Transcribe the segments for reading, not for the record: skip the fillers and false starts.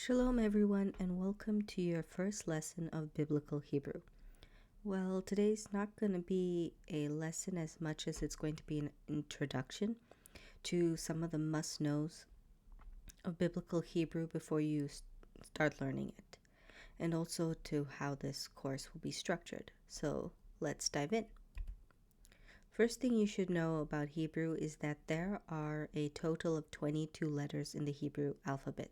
Shalom everyone, and welcome to your first lesson of Biblical Hebrew. Well, today's not going to be a lesson as much as it's going to be an introduction to some of the must-knows of Biblical Hebrew before you start learning it, and also to how this course will be structured. So let's dive in. First thing you should know about Hebrew is that there are a total of 22 letters in the Hebrew alphabet.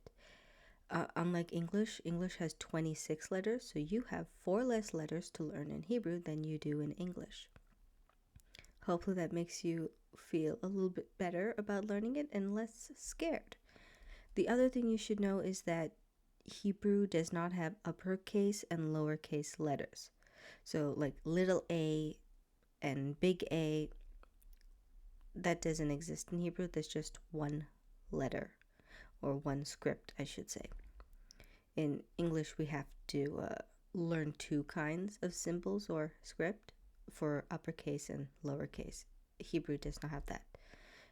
Unlike English has 26 letters, so you have 4 less letters to learn in Hebrew than you do in English. Hopefully that makes you feel a little bit better about learning it and less scared. The other thing you should know is that Hebrew does not have uppercase and lowercase letters. So like little a and big A, that doesn't exist in Hebrew. There's just one letter, or one script, I should say. In English, we have to learn 2 kinds of symbols or script for uppercase and lowercase. Hebrew does not have that.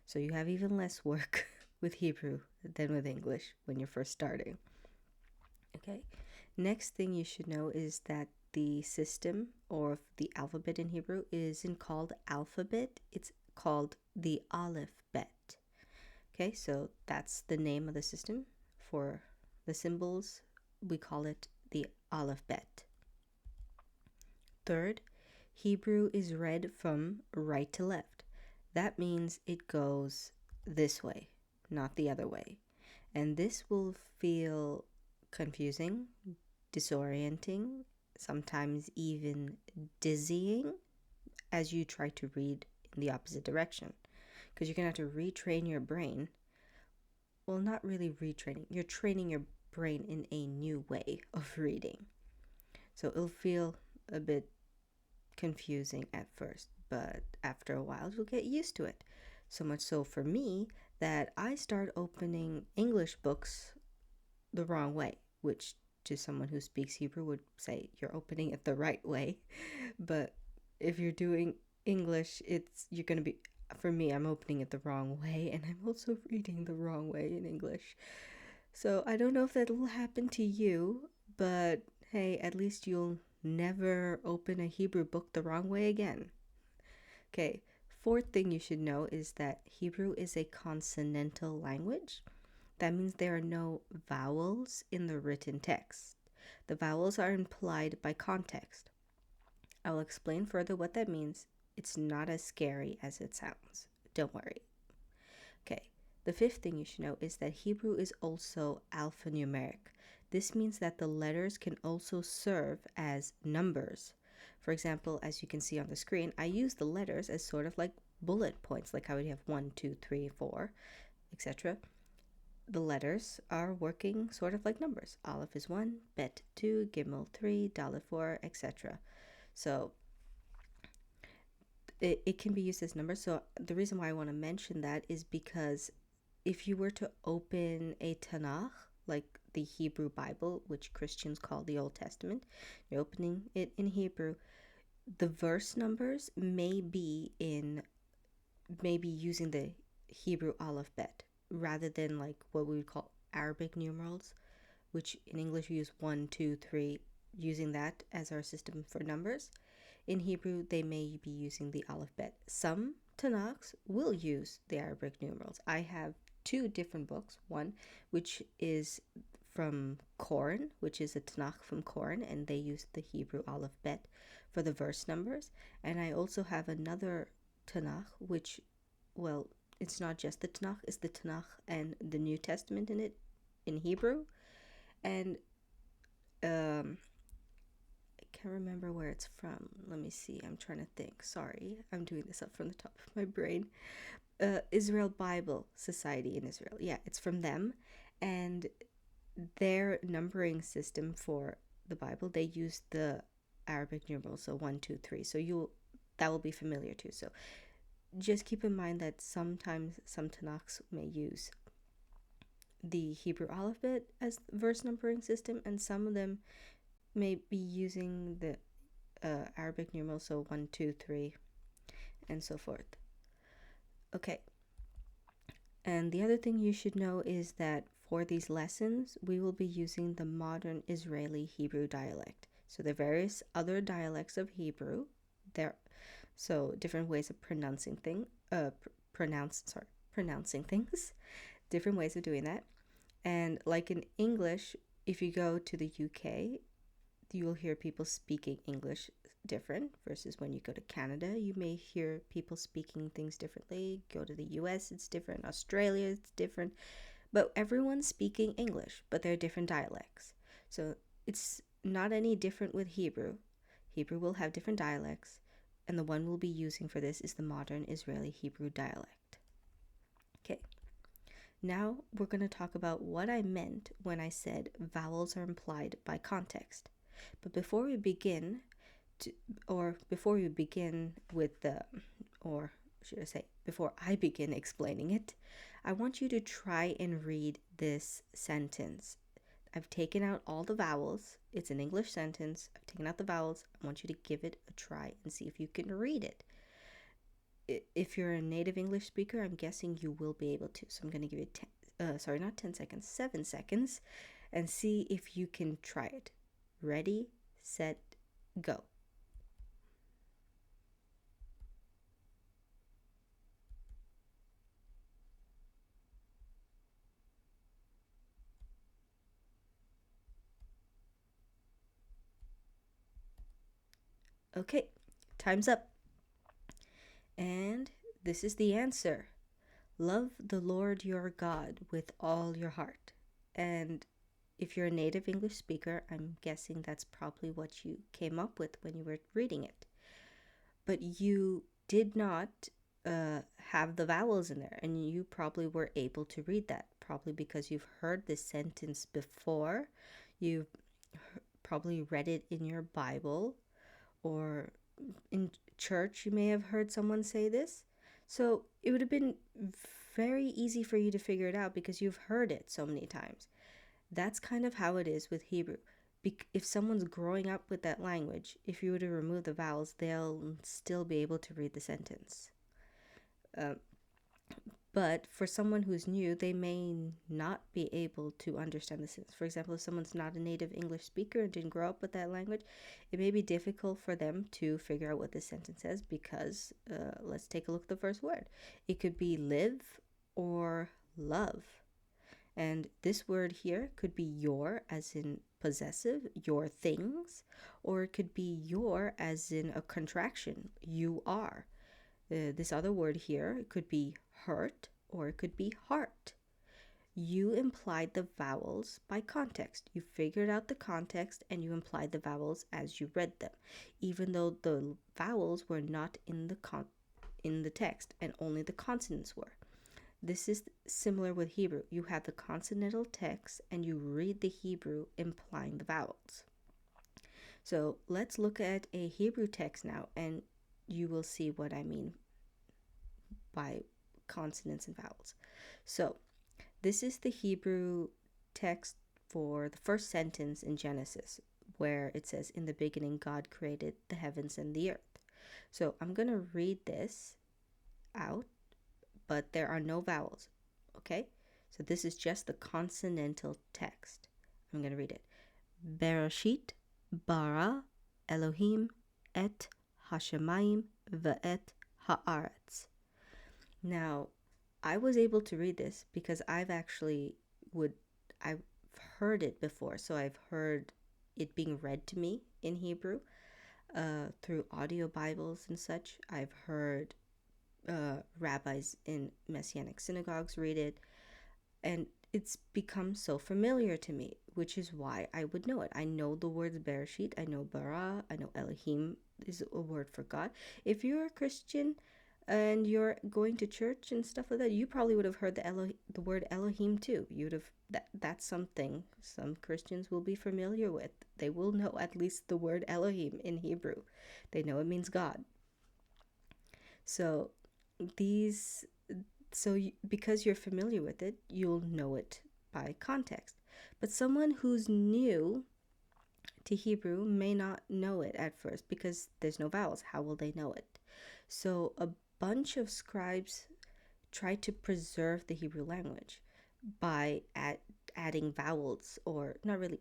So you have even less work with Hebrew than with English when you're first starting. Okay. Next thing you should know is that the system or the alphabet in Hebrew isn't called alphabet. It's called the Aleph-Bet. Okay, so that's the name of the system. For the symbols, we call it the Aleph-Bet. Third, Hebrew is read from right to left. That means it goes this way, not the other way. And this will feel confusing, disorienting, sometimes even dizzying as you try to read in the opposite direction. Because you're going to have to retrain your brain. Well, not really retraining. You're training your brain in a new way of reading. So it'll feel a bit confusing at first, but after a while you'll get used to it. So much so for me that I start opening English books the wrong way, which to someone who speaks Hebrew would say you're opening it the right way. But if you're doing English, you're going to be, for me, I'm opening it the wrong way, and I'm also reading the wrong way in English. So I don't know if that will happen to you, but hey, at least you'll never open a Hebrew book the wrong way again. Okay, fourth thing you should know is that Hebrew is a consonantal language. That means there are no vowels in the written text. The vowels are implied by context. I will explain further what that means. It's not as scary as it sounds. Don't worry. Okay, the fifth thing you should know is that Hebrew is also alphanumeric. This means that the letters can also serve as numbers. For example, as you can see on the screen, I use the letters as sort of like bullet points, like how we have 1, 2, 3, 4, etc. The letters are working sort of like numbers. Aleph is 1, Bet 2, Gimel 3, Dalet 4, etc. So it can be used as numbers. So the reason why I want to mention that is because if you were to open a Tanakh, like the Hebrew Bible, which Christians call the Old Testament, you're opening it in Hebrew, the verse numbers may be using the Hebrew Aleph-Bet rather than like what we would call Arabic numerals, which in English we use 1, 2, 3, using that as our system for numbers. In Hebrew, they may be using the Aleph-Bet. Some Tanakhs will use the Arabic numerals. I have 2 different books. One, which is from Koran, which is a Tanakh from Koran, and they use the Hebrew Aleph-Bet for the verse numbers. And I also have another Tanakh, which, well, it's not just the Tanakh, it's the Tanakh and the New Testament in it, in Hebrew. And I can't remember where it's from. Let me see. I'm trying to think. Sorry, I'm doing this up from the top of my brain. Israel Bible Society in Israel. Yeah, it's from them. And their numbering system for the Bible, they use the Arabic numerals, so 1, 2, 3. So that will be familiar too. So just keep in mind that sometimes some Tanakhs may use the Hebrew Aleph-Bet as verse numbering system, and some of them may be using the Arabic numerals, so 1, 2, 3, and so forth. Okay. And the other thing you should know is that for these lessons, we will be using the modern Israeli Hebrew dialect. So there are various other dialects of Hebrew. There, so different ways of pronouncing things, different ways of doing that. And like in English, if you go to the UK, you'll hear people speaking English different versus when you go to Canada, you may hear people speaking things differently. Go to the US, it's different. Australia, it's different. But everyone's speaking English, but they're different dialects. So it's not any different with Hebrew. Hebrew will have different dialects, and the one we'll be using for this is the modern Israeli Hebrew dialect. Okay. Now we're going to talk about what I meant when I said vowels are implied by context. But before we begin with the, or should I say, before I begin explaining it, I want you to try and read this sentence. I've taken out all the vowels. It's an English sentence. I've taken out the vowels. I want you to give it a try and see if you can read it. If you're a native English speaker, I'm guessing you will be able to. So I'm going to give you 7 seconds, and see if you can try it. Ready, set, go. Okay, time's up. And this is the answer. Love the Lord your God with all your heart. And if you're a native English speaker, I'm guessing that's probably what you came up with when you were reading it. But you did not have the vowels in there, and you probably were able to read that, probably because you've heard this sentence before. You've probably read it in your Bible, or in church you may have heard someone say this. So it would have been very easy for you to figure it out because you've heard it so many times. That's kind of how it is with Hebrew. If someone's growing up with that language, if you were to remove the vowels, they'll still be able to read the sentence. But for someone who's new, they may not be able to understand the sentence. For example, if someone's not a native English speaker and didn't grow up with that language, it may be difficult for them to figure out what this sentence says because, let's take a look at the first word. It could be live or love. And this word here could be your, as in possessive, your things, or it could be your, as in a contraction, you are. This other word here could be hurt, or it could be heart. You implied the vowels by context. You figured out the context and you implied the vowels as you read them, even though the vowels were not in the text and only the consonants were. This is similar with Hebrew. You have the consonantal text and you read the Hebrew implying the vowels. So let's look at a Hebrew text now, and you will see what I mean by consonants and vowels. So this is the Hebrew text for the first sentence in Genesis, where it says, "In the beginning, God created the heavens and the earth." So I'm going to read this out, but there are no vowels, okay? So this is just the consonantal text. I'm going to read it. Bereshit bara Elohim et hashemayim ve'et haaretz. Now, I was able to read this because I've heard it before. So I've heard it being read to me in Hebrew through audio Bibles and such. I've heard rabbis in Messianic synagogues read it, and it's become so familiar to me, which is why I would know it. I know the words Bereshit, I know bara, I know Elohim is a word for God. If you're a Christian and you're going to church and stuff like that, you probably would have heard the word Elohim too. You'd have that's something some Christians will be familiar with. They will know at least the word Elohim in Hebrew. They know it means God. So because you're familiar with it, you'll know it by context. But someone who's new to Hebrew may not know it at first because there's no vowels. How will they know it? So a bunch of scribes try to preserve the Hebrew language by adding vowels, or not really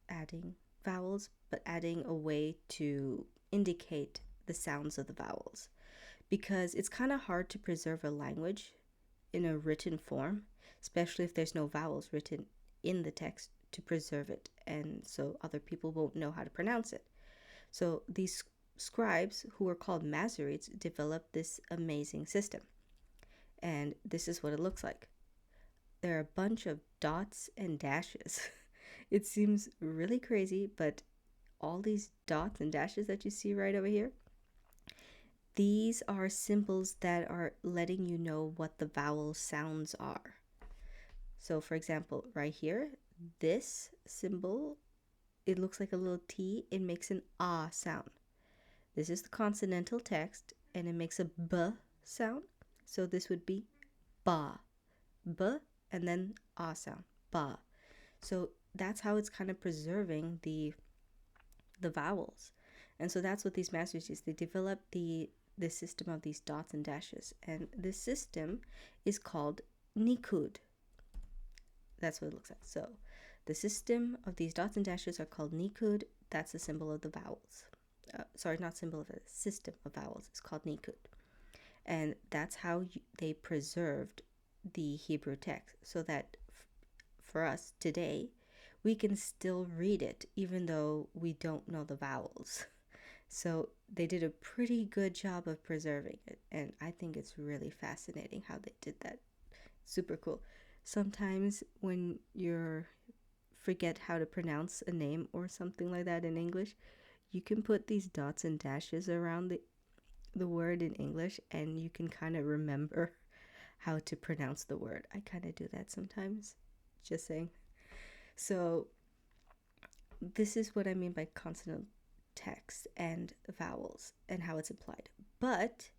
adding vowels, but adding a way to indicate the sounds of the vowels. Because it's kind of hard to preserve a language in a written form, especially if there's no vowels written in the text to preserve it, and so other people won't know how to pronounce it. So these scribes, who are called Masoretes, developed this amazing system. And this is what it looks like. There are a bunch of dots and dashes. It seems really crazy, but all these dots and dashes that you see right over here, these are symbols that are letting you know what the vowel sounds are. So for example, right here, this symbol, it looks like a little T. It makes an ah sound. This is the consonantal text, and it makes a b sound. So this would be ba, b, and then ah sound, ba. So that's how it's kind of preserving the vowels. And so that's what these masters use. They develop the system of these dots and dashes, and this system is called nikud. That's what it looks like. So the system of these dots and dashes are called nikud. That's the symbol of the vowels. Sorry, not symbol of a system of vowels. It's called nikud. And that's how they preserved the Hebrew text, so that for us today, we can still read it even though we don't know the vowels. So they did a pretty good job of preserving it, and I think it's really fascinating how they did that. Super cool. Sometimes when you forget how to pronounce a name or something like that in English, you can put these dots and dashes around the word in English, and you can kind of remember how to pronounce the word. I kind of do that sometimes, just saying. So this is what I mean by consonant text and vowels and how it's applied. But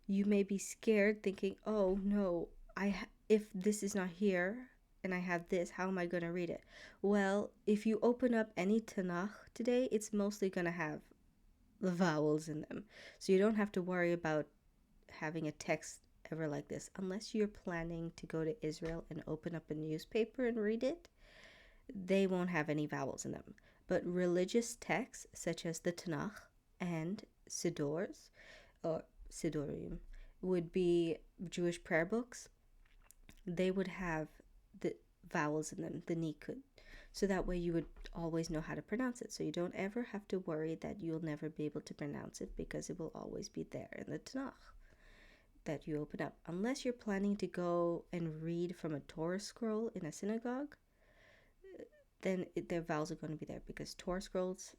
you may be scared thinking, oh no, if this is not here and I have this, how am I going to read it? Well, if you open up any Tanakh today, it's mostly going to have the vowels in them. So you don't have to worry about having a text ever like this, unless you're planning to go to Israel and open up a newspaper and read it. They won't have any vowels in them. But religious texts such as the Tanakh and Sidors, or Sidorim, would be Jewish prayer books. They would have the vowels in them, the nikud. So that way you would always know how to pronounce it. So you don't ever have to worry that you'll never be able to pronounce it, because it will always be there in the Tanakh that you open up. Unless you're planning to go and read from a Torah scroll in a synagogue, then their vowels are going to be there, because Torah scrolls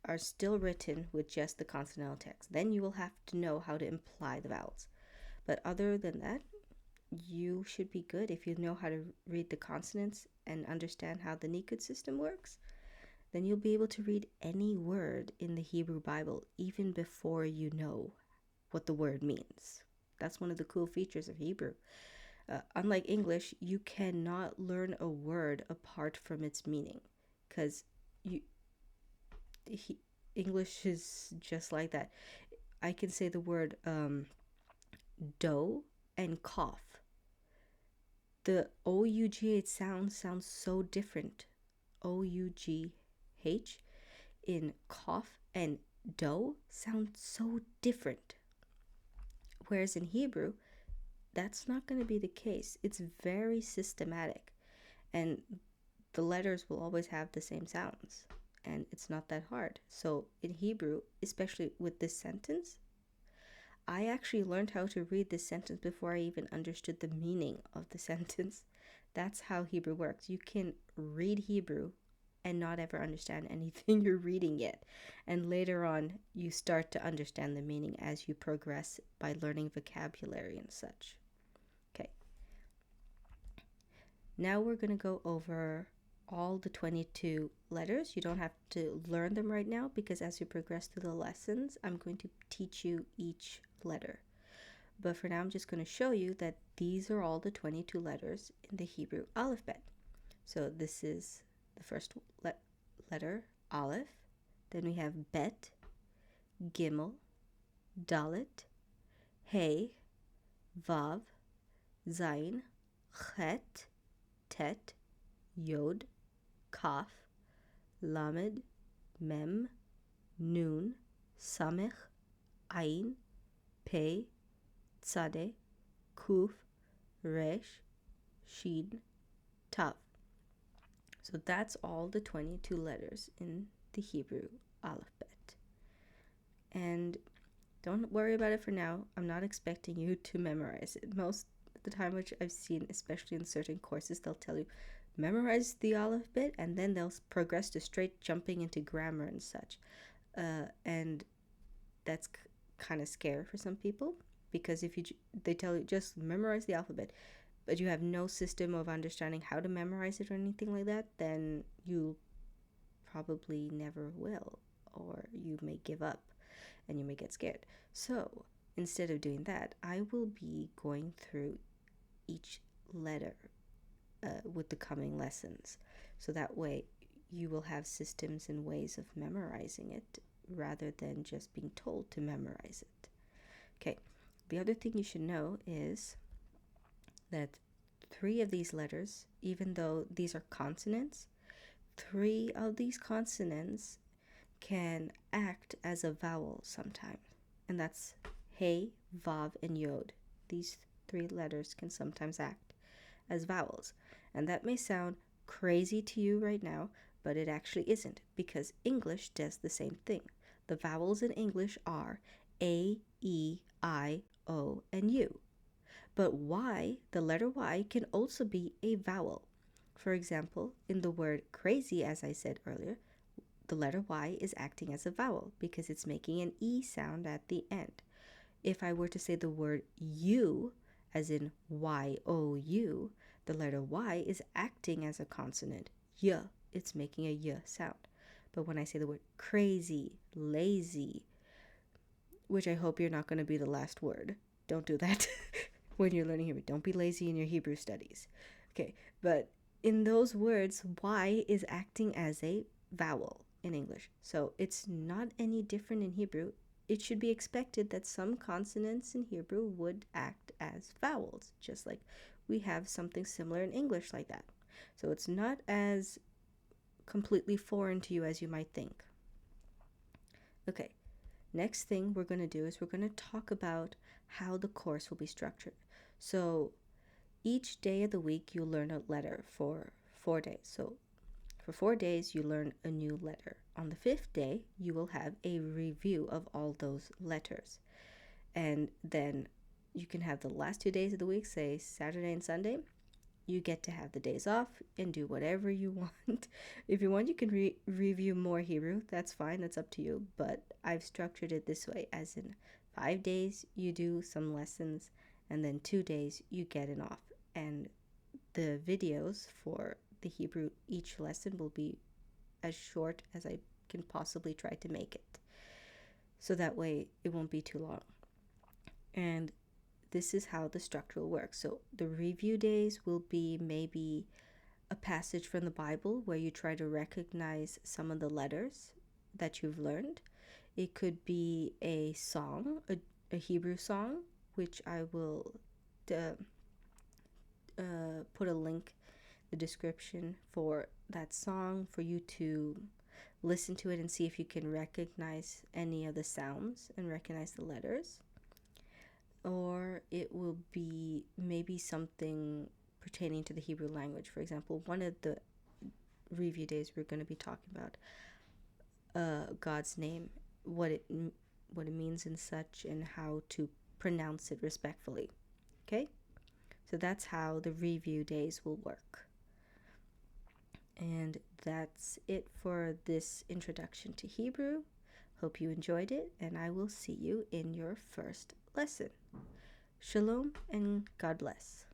are still written with just the consonantal text. Then you will have to know how to imply the vowels. But other than that, you should be good. If you know how to read the consonants and understand how the nikud system works, then you'll be able to read any word in the Hebrew Bible even before you know what the word means. That's one of the cool features of Hebrew. Unlike English, you cannot learn a word apart from its meaning, because English is just like that. I can say the word dough and cough. The O-U-G-H sounds so different. O-U-G-H in cough and dough sound so different. Whereas in Hebrew, that's not going to be the case. It's very systematic, and the letters will always have the same sounds, and it's not that hard. So in Hebrew, especially with this sentence, I actually learned how to read this sentence before I even understood the meaning of the sentence. That's how Hebrew works. You can read Hebrew and not ever understand anything you're reading yet. And later on, you start to understand the meaning as you progress by learning vocabulary and such. Okay. Now we're going to go over all the 22 letters. You don't have to learn them right now, because as you progress through the lessons, I'm going to teach you each letter. But for now, I'm just going to show you that these are all the 22 letters in the Hebrew Aleph-Bet. So this is the first letter, Aleph. Then we have Bet, Gimel, Dalet, Hey, Vav, Zayin, Chet, Tet, Yod, Kaf, Lamed, Mem, Nun, Samech, Ayin, Pei, Tzadeh, Kuf, Resh, Shin, Tav. So that's all the 22 letters in the Hebrew Aleph-Bet. And don't worry about it for now. I'm not expecting you to memorize it. Most of the time, which I've seen, especially in certain courses, they'll tell you, memorize the Aleph-Bet, and then they'll progress to straight jumping into grammar and such. And that's kind of scary for some people, because if they tell you just memorize the alphabet, but you have no system of understanding how to memorize it or anything like that, then you probably never will, or you may give up and you may get scared. So instead of doing that, I will be going through each letter with the coming lessons. So that way you will have systems and ways of memorizing it rather than just being told to memorize it. Okay, the other thing you should know is that 3 of these letters, even though these are consonants, 3 of these consonants can act as a vowel sometimes. And that's Hey, Vav, and Yod. These 3 letters can sometimes act as vowels. And that may sound crazy to you right now, but it actually isn't, because English does the same thing. The vowels in English are A, E, I, O, and U. But Y, the letter Y, can also be a vowel. For example, in the word crazy, as I said earlier, the letter Y is acting as a vowel because it's making an E sound at the end. If I were to say the word U, as in Y-O-U, the letter Y is acting as a consonant. Y, it's making a Y sound. But when I say the word crazy, lazy, which I hope you're not going to be the last word. Don't do that when you're learning Hebrew. Don't be lazy in your Hebrew studies. Okay, but in those words, Y is acting as a vowel in English. So it's not any different in Hebrew. It should be expected that some consonants in Hebrew would act as vowels, just like we have something similar in English like that. So it's not as completely foreign to you as you might think. Okay, next thing we're going to do is we're going to talk about how the course will be structured. So each day of the week you learn a letter for 4 days. So for 4 days you learn a new letter. On the 5th day you will have a review of all those letters. And then you can have the last 2 days of the week, say Saturday and Sunday. You get to have the days off and do whatever you want. If you want, you can review more Hebrew. That's fine. That's up to you. But I've structured it this way, as in 5 days you do some lessons, and then 2 days you get it off. And the videos for the Hebrew, each lesson will be as short as I can possibly try to make it. So that way it won't be too long. And this is how the structure will work. So the review days will be maybe a passage from the Bible where you try to recognize some of the letters that you've learned. It could be a song, a Hebrew song, which I will put a link in the description for that song for you to listen to it and see if you can recognize any of the sounds and recognize the letters. Or it will be maybe something pertaining to the Hebrew language. For example, one of the review days we're going to be talking about God's name, what it means and such, and how to pronounce it respectfully. Okay? So that's how the review days will work. And that's it for this introduction to Hebrew. Hope you enjoyed it, and I will see you in your first lesson. Shalom and God bless.